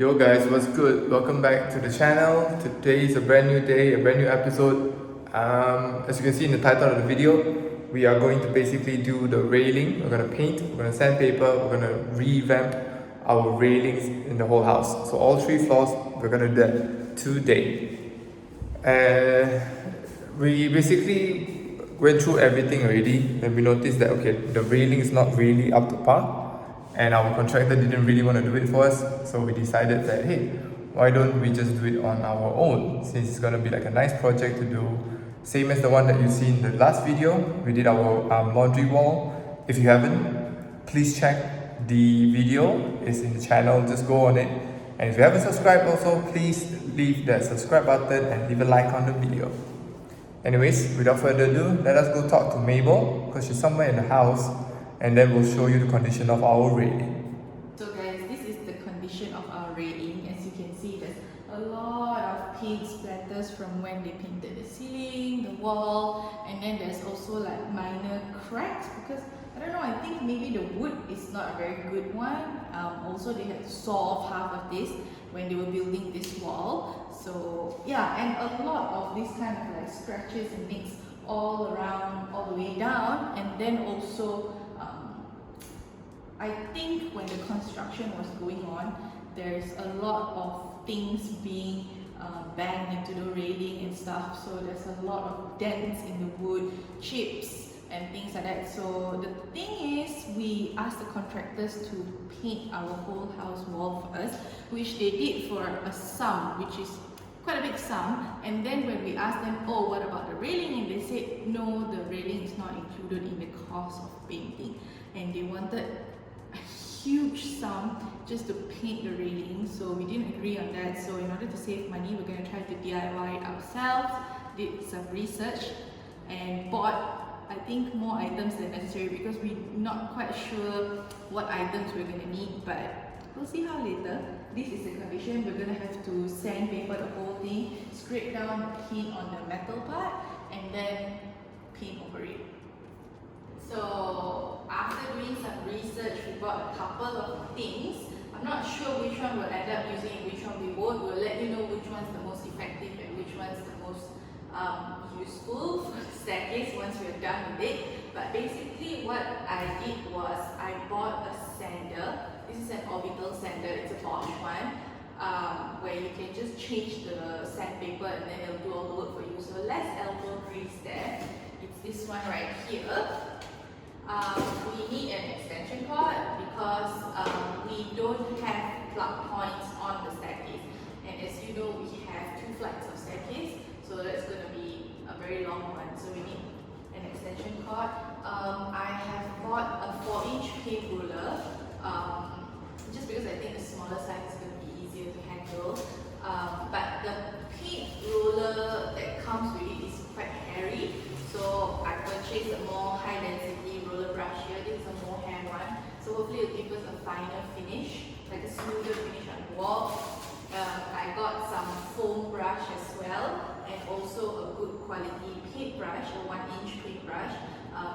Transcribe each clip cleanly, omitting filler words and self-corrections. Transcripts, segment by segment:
Yo guys, what's good? Welcome back to the channel. Today is a brand new day, a brand new episode. As you can see in the title of the video, we are going to basically do the railing. We're gonna paint, we're gonna sandpaper, we're gonna revamp our railings in the whole house. So all 3 floors, we're gonna do that today. We basically went through everything already, and we noticed that okay, the railing is not really up to par. And our contractor didn't really want to do it for us, so we decided that hey, why don't we just do it on our own, since it's gonna be like a nice project to do, same as the one that you see in the last video. We did our laundry wall. If you haven't, please check the video, it's in the channel, just go on it. And if you haven't subscribed also, please leave that subscribe button and leave a like on the video. Anyways, without further ado, let us go talk to Mabel, because she's somewhere in the house, and then we'll show you the condition of our railing. So guys, this is the condition of our railing. As you can see, there's a lot of paint splatters from when they painted the ceiling, the wall, and then there's also like minor cracks because I don't know, I think maybe the wood is not a very good one. Also they had to saw off half of this when they were building this wall. So yeah, and a lot of these kind of like scratches and nicks all around, all the way down. And then also I think when the construction was going on, there's a lot of things being banged into the railing and stuff. So there's a lot of dents in the wood, chips and things like that. So the thing is, we asked the contractors to paint our whole house wall for us, which they did for a sum, which is quite a big sum. And then when we asked them, oh, what about the railing? And they said, no, the railing is not included in the cost of painting. And they wanted a huge sum just to paint the railing, so we didn't agree on that. So in order to save money, we're going to try to DIY it ourselves, did some research and bought I think more items than necessary because we're not quite sure what items we're going to need, but we'll see how later. This is the condition. We're going to have to sandpaper the whole thing, scrape down, paint on the metal part, and then paint over it. So after doing some research, we bought a couple of things. I'm not sure which one we'll end up using and which one we won't. We'll let you know which one's the most effective and which one's the most useful for the staircase once we're done with it. But basically what I did was I bought a sander. This is an orbital sander, it's a Bosch one, where you can just change the sandpaper and then it'll do all the work for you. So less elbow grease there. It's this one right here. We need an extension cord because we don't have plug points on the staircase, and as you know, we have 2 flights of staircase, so that's going to be a very long one, so we need an extension cord. I have bought a 4-inch paint ruler just because I think the smaller size is going to be easier to handle, but the paint ruler that comes with it is quite hairy, so I purchased a more high density roller brush here. This is a more hair one, so hopefully it'll give us a finer finish, like a smoother finish on the wall. I got some foam brush as well, and also a good quality paintbrush, a 1-inch paintbrush,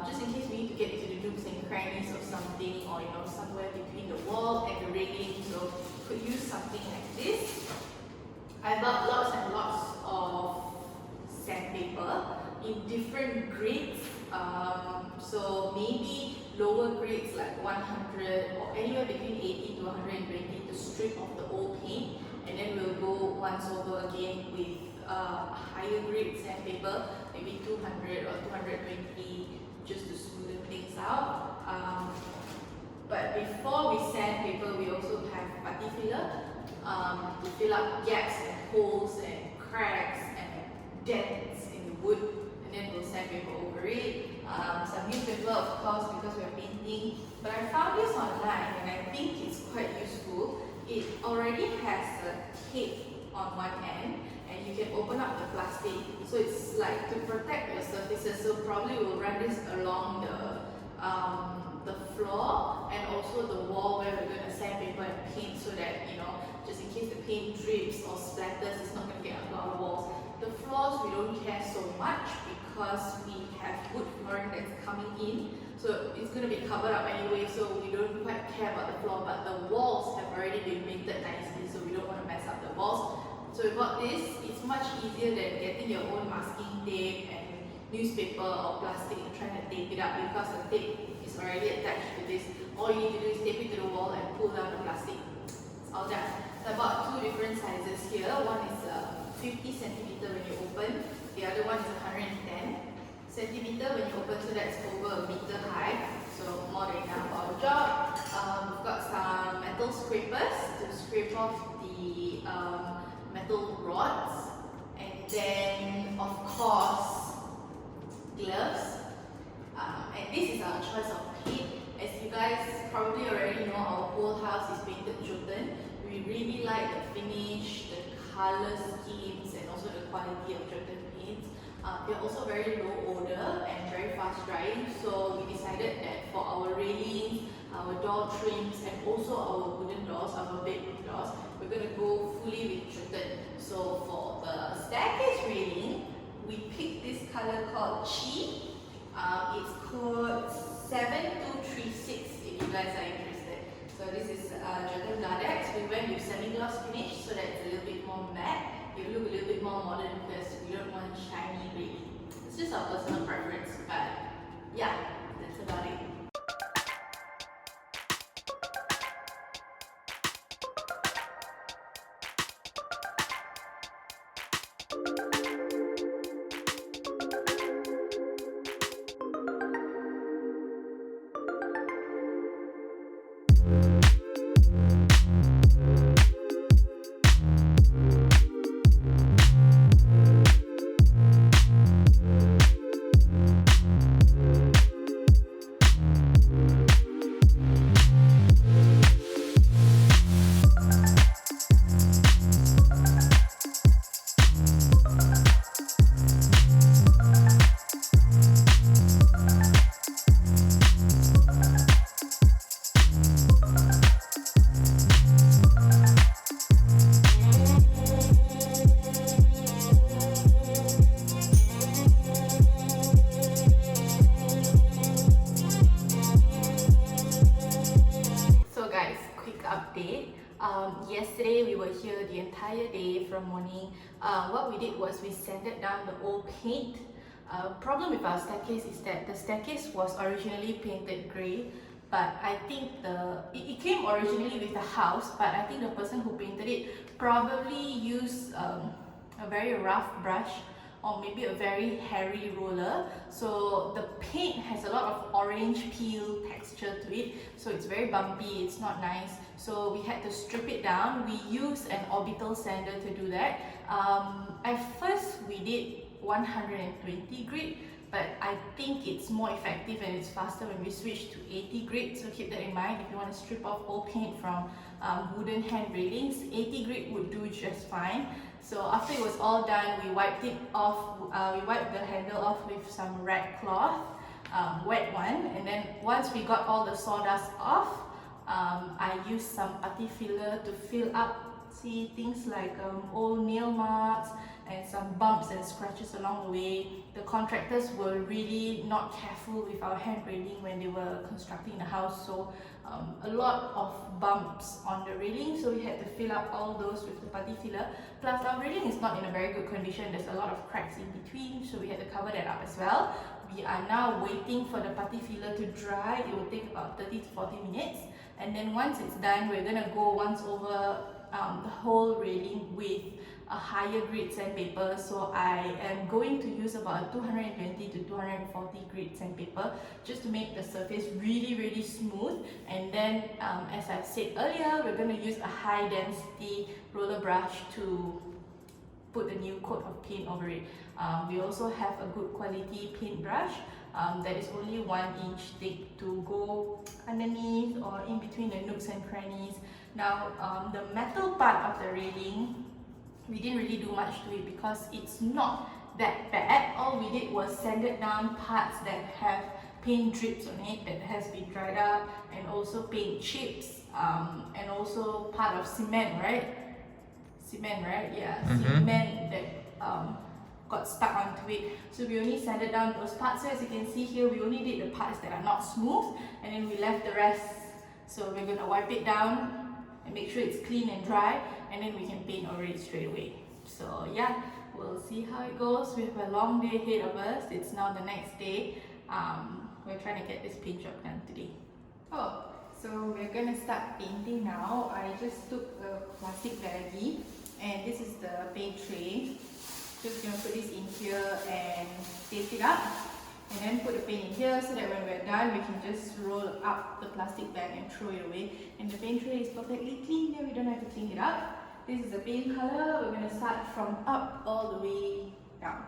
just in case we need to get into the nooks and crannies of something, or you know, somewhere between the wall and the railing, so could use something like this. I bought lots and lots of sandpaper in different grades, so maybe lower grades like 100 or anywhere between 80 to 120 to strip off the old paint, and then we'll go once over again with higher grade sandpaper, maybe 200 or 220, just to smoothen things out. But before we sandpaper, we also have putty filler to fill up gaps and holes and cracks and dents in the wood, and then we'll sandpaper over it. Some newspaper, of course, because we're painting. But I found this online and I think it's quite useful. It already has a tape on one end, and you can open up the plastic. So it's like to protect your surfaces. So probably we'll run this along the floor and also the wall where we're going to sandpaper and paint, so that, you know, just in case the paint drips or splatters, it's not going to get onto our walls. The floors we don't care so much because we have wood flooring that's coming in, so it's going to be covered up anyway, so we don't quite care about the floor, but the walls have already been painted nicely, so we don't want to mess up the walls. So we got this. It's much easier than getting your own masking tape and newspaper or plastic and trying to tape it up, because the tape is already attached to this. All you need to do is tape it to the wall and pull down the plastic. It's all done. So I bought two different sizes here. One is 50 centimeter when you open, the other one is 110 centimeter when you open, so that's over a meter high, so more than enough for our job. We've got some metal scrapers to scrape off the metal rods, and then of course gloves. And this is our choice of paint. As you guys probably already know, our whole house is painted Jotun. We really like the finish, the color schemes, and also the quality of Jotun paints. They're also very low odor and very fast drying, so we decided that for our railings, our door trims, and also our wooden doors, our bedroom doors, we're going to go fully with Jotun. So for the staircase railing, we picked this color called Tiew. It's code 7236 if you guys are interested. So this is Jotun Gardex. We went with semi-gloss finish, so that it's a little bit more matte. It will look a little bit more modern because we don't want shiny railing. It's just our personal preference, but yeah, that's about it. Yesterday we were here the entire day from morning. What we did was we sanded down the old paint. Problem with our staircase is that the staircase was originally painted grey, but I think it came originally with the house, but I think the person who painted it probably used a very rough brush or maybe a very hairy roller, so the paint has a lot of orange peel texture to it, so it's very bumpy, it's not nice, so we had to strip it down. We used an orbital sander to do that. At first we did 120 grit, but I think it's more effective and it's faster when we switch to 80 grit, so keep that in mind if you want to strip off old paint from wooden hand railings. 80 grit would do just fine. So after it was all done, we wiped it off, we wiped the handle off with some rag cloth, wet one, and then once we got all the sawdust off, I used some putty filler to fill up, see, things like old nail marks and some bumps and scratches along the way. The contractors were really not careful with our hand railing when they were constructing the house, so a lot of bumps on the railing, so we had to fill up all those with the putty filler. Plus our railing is not in a very good condition, there's a lot of cracks in between, so we had to cover that up as well. We are now waiting for the putty filler to dry. It will take about 30 to 40 minutes, and then once it's done, we're gonna go once over the whole railing with a higher grade sandpaper. So I am going to use about 220 to 240 grade sandpaper just to make the surface really smooth. And then as I said earlier, we're going to use a high density roller brush to put a new coat of paint over it. We also have a good quality paintbrush that is only 1 inch thick to go underneath or in between the nooks and crannies. Now the metal part of the railing, we didn't really do much to it because it's not that bad. All we did was sanded down parts that have paint drips on it that has been dried up, and also paint chips, and also part of cement, right? Cement, right? Yeah, cement that got stuck onto it. So we only sanded down those parts. So as you can see here, we only did the parts that are not smooth, and then we left the rest. So we're gonna wipe it down and make sure it's clean and dry, and then we can paint over it straight away. So yeah, we'll see how it goes. We have a long day ahead of us. It's now the next day. We're trying to get this paint job done today. Oh, so we're gonna start painting now. I just took a plastic baggie, and this is the paint tray. Just gonna put this in here and tape it up, and then put the paint in here so that when we're done, we can just roll up the plastic bag and throw it away. And the paint tray is perfectly clean here, we don't have to clean it up. This is the paint color. We're gonna start from up all the way down.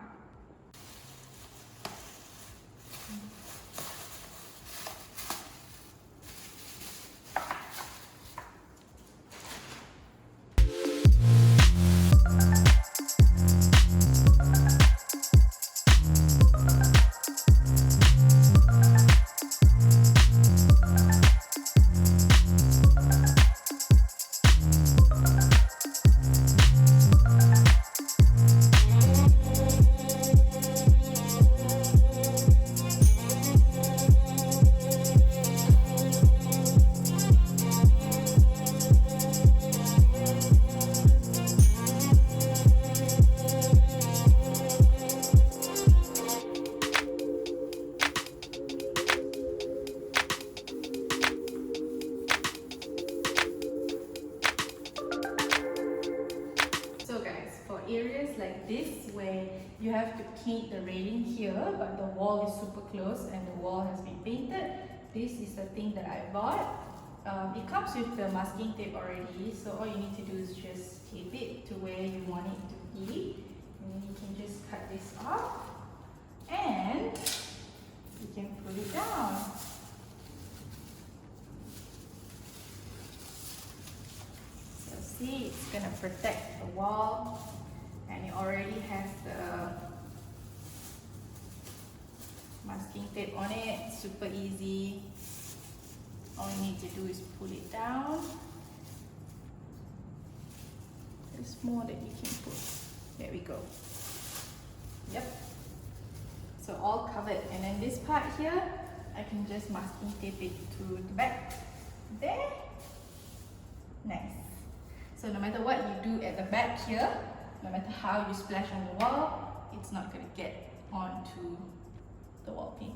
Areas like this where you have to paint the railing here, but the wall is super close and the wall has been painted. This is the thing that I bought. It comes with the masking tape already, so all you need to do is just tape it to where you want it to be, and then you can just cut this off and you can put it down. So see, it's gonna protect the wall. And it already has the masking tape on it, super easy. All you need to do is pull it down. There's more that you can put. There we go. Yep. So all covered. And then this part here, I can just masking tape it to the back. There. Nice. So no matter what you do at the back here, no matter how you splash on the wall, it's not going to get onto the wall paint.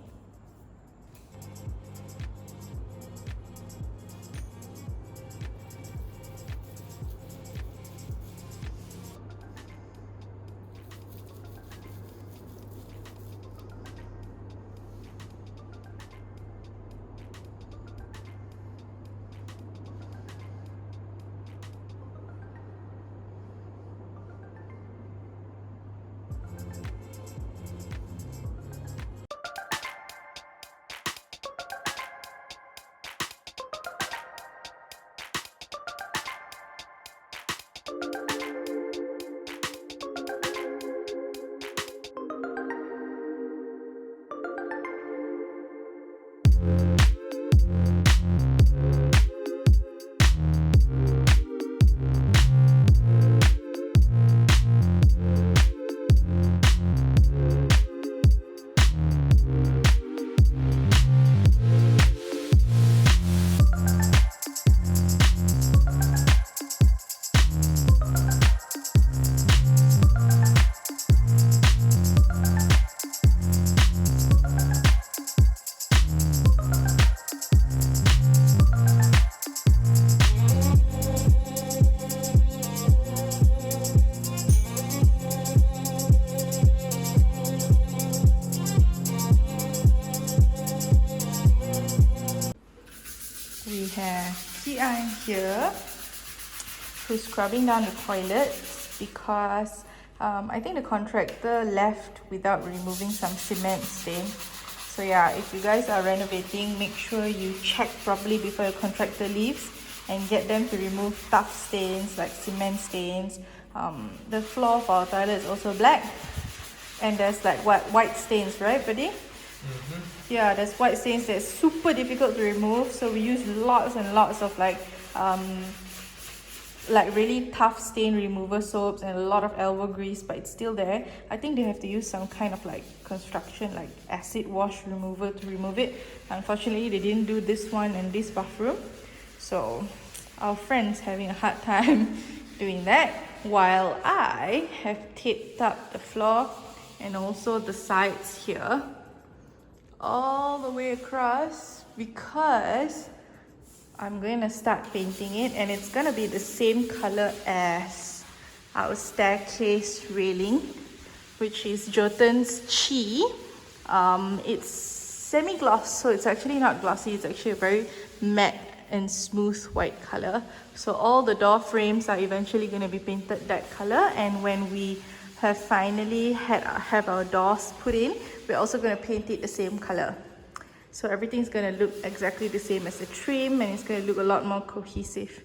We have Tiew here who's scrubbing down the toilets because I think the contractor left without removing some cement stain. So yeah, if you guys are renovating, make sure you check properly before your contractor leaves and get them to remove tough stains like cement stains. The floor of our toilet is also black, and there's like white stains, right, buddy? Yeah, there's white stains that's super difficult to remove, so we use lots and lots of like like really tough stain remover soaps and a lot of elbow grease, but it's still there. I think they have to use some kind of like construction, like acid wash remover to remove it. Unfortunately, they didn't do this one in this bathroom, so our friend's having a hard time doing that, while I have taped up the floor and also the sides here all the way across, because I'm going to start painting it, and it's going to be the same color as our staircase railing, which is Jotun's Chi. It's semi-gloss, so it's actually not glossy, it's actually a very matte and smooth white color. So all the door frames are eventually going to be painted that color, and when we have finally have our doors put in, we're also going to paint it the same color. So everything's going to look exactly the same as the trim, and it's going to look a lot more cohesive.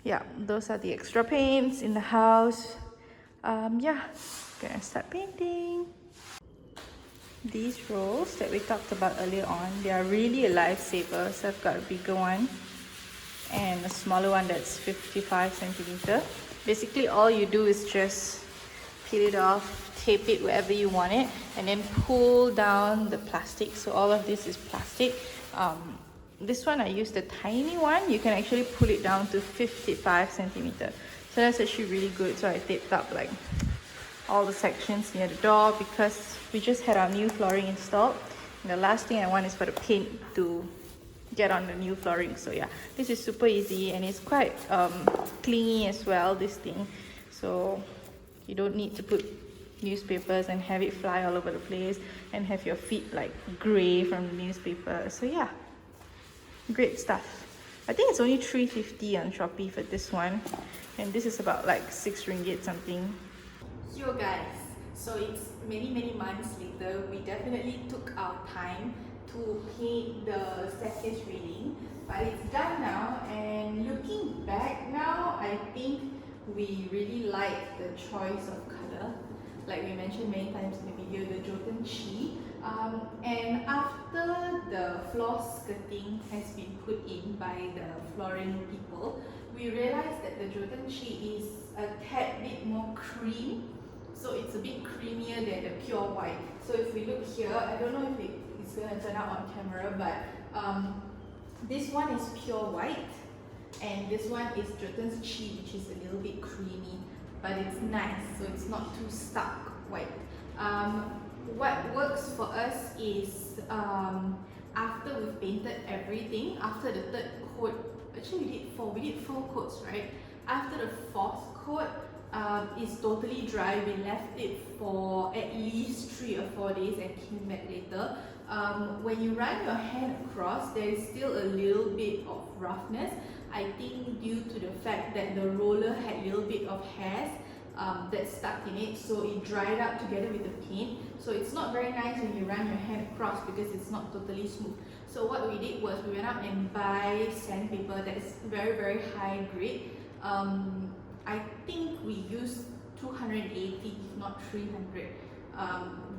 Yeah, those are the extra paints in the house. Yeah, gonna start painting. These rolls that we talked about earlier on, they are really a lifesaver. So I've got a bigger one and a smaller one that's 55 centimeter. Basically all you do is just peel it off, tape it wherever you want it, and then pull down the plastic. So all of this is plastic. This one I used the tiny one. You can actually pull it down to 55 centimeter. So that's actually really good. So I taped up like all the sections near the door, because we just had our new flooring installed, and the last thing I want is for the paint to get on the new flooring. So yeah, this is super easy, and it's quite clingy as well, this thing. So you don't need to put newspapers and have it fly all over the place and have your feet like grey from the newspaper. So yeah, great stuff. I think it's only $3.50 on Shopee for this one, and this is about like 6 ringgit something. Yo guys, so it's many months later. We definitely took our time to paint the staircase railing, but it's done now, and looking back now, I think we really like the choice of color. Like we mentioned many times in the video, the Jotun Chi. And after the floor skirting has been put in by the flooring people, we realized that the Jotun Chi is a tad bit more cream. So it's a bit creamier than the pure white. So if we look here, I don't know if it's going to turn out on camera, but this one is pure white, and this one is Jotun's Chi, which is a little bit creamy, but it's nice, so it's not too stark white. What works for us is after we've painted everything, after the third coat, actually we did four coats, right? After the fourth coat, is totally dry. We left it for at least 3 or 4 days and came back later. When you run your hand across, there is still a little bit of roughness. I think due to the fact that the roller had a little bit of hairs that stuck in it, so it dried up together with the paint. So it's not very nice when you run your hand across because it's not totally smooth. So what we did was we went out and buy sandpaper that is very high grade. I think we used 280, if not 300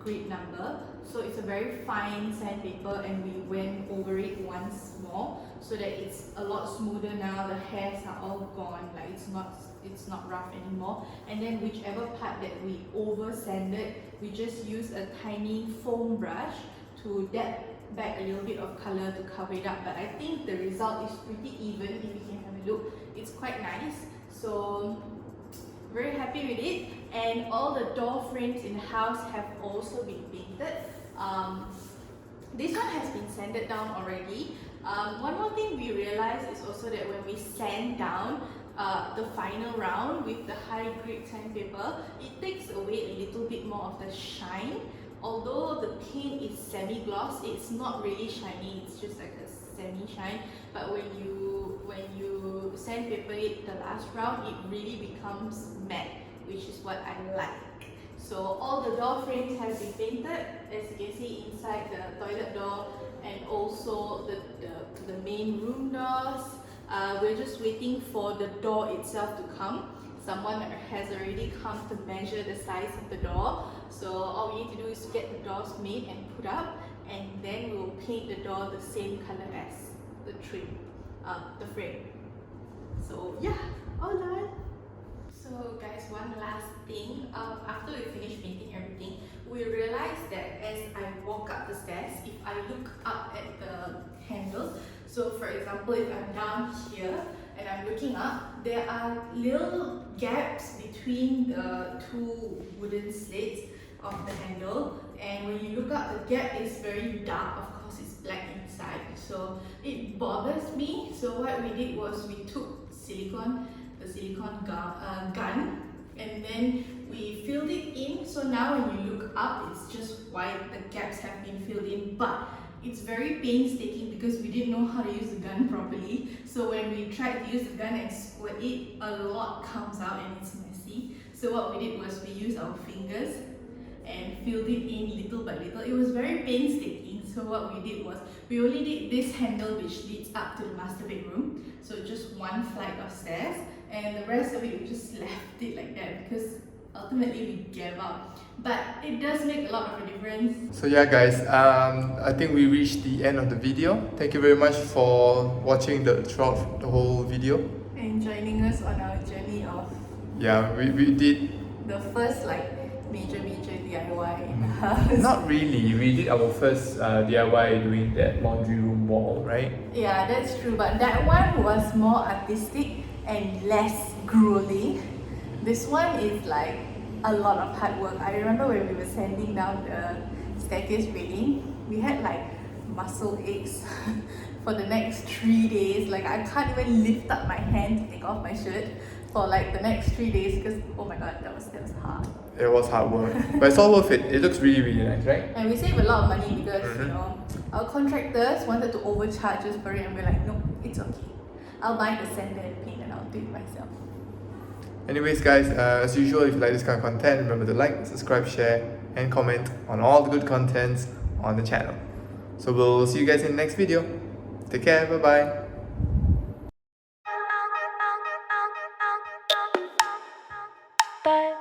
grade number. So it's a very fine sandpaper, and we went over it once more so that it's a lot smoother now. The hairs are all gone, like it's not rough anymore. And then whichever part that we over sanded, we just use a tiny foam brush to dab back a little bit of color to cover it up. But I think the result is pretty even. If you can have a look, it's quite nice. So very happy with it, and all the door frames in the house have also been painted. This one has been sanded down already. One more thing we realized is also that when we sand down the final round with the high grade sandpaper, it takes away a little bit more of the shine. Although the paint is semi-gloss, it's not really shiny, it's just like a semi-shine. But when you sandpaper it the last round, it really becomes matte, which is what I like. So all the door frames have been painted, as you can see inside the toilet door, and also the main room doors. We're just waiting for the door itself to come. Someone has already come to measure the size of the door. So all we need to do is get the doors made and put up, and then we'll paint the door the same color as the trim, the frame. So yeah, all done. So guys, one last thing. After we finish painting everything, we realized that as I walk up the stairs, if I look up at the handles, so for example, if I'm down here and I'm looking up, there are little gaps between the two wooden slats of the handle, and when you look up, the gap is very dark. Of course, it's black inside, so it bothers me. So what we did was we took the silicone gun, and then we filled it in. So now when you look up, it's just white. The gaps have been filled in, but it's very painstaking because we didn't know how to use the gun properly. So when we tried to use the gun and squirt it, a lot comes out and it's messy. So what we did was we used our fingers and filled it in little by little. It was very painstaking. So what we did was we only did this handle which leads up to the master bedroom. So just one flight of stairs, and the rest of it we just left it like that because ultimately we gave up. But it does make a lot of a difference. So yeah guys, I think we reached the end of the video. Thank you very much for watching throughout the whole video. And joining us on our journey of Yeah, we did the first like major DIY in the house. not really. We did our first DIY doing that laundry room wall, right? Yeah, that's true, but that one was more artistic and less grueling. This one is like a lot of hard work. I remember when we were sanding down the staircase railing, we had like muscle aches for the next 3 days. Like I can't even lift up my hand to take off my shirt for like the next 3 days because oh my god, that was hard. It was hard work, but it's all worth it. It looks really nice, right? And we saved a lot of money because you know our contractors wanted to overcharge us for it, and we're like, no, it's okay. I'll buy the sander and paint and I'll do it myself. Anyways guys, as usual, if you like this kind of content, remember to like, subscribe, share and comment on all the good contents on the channel. So we'll see you guys in the next video. Take care, bye bye.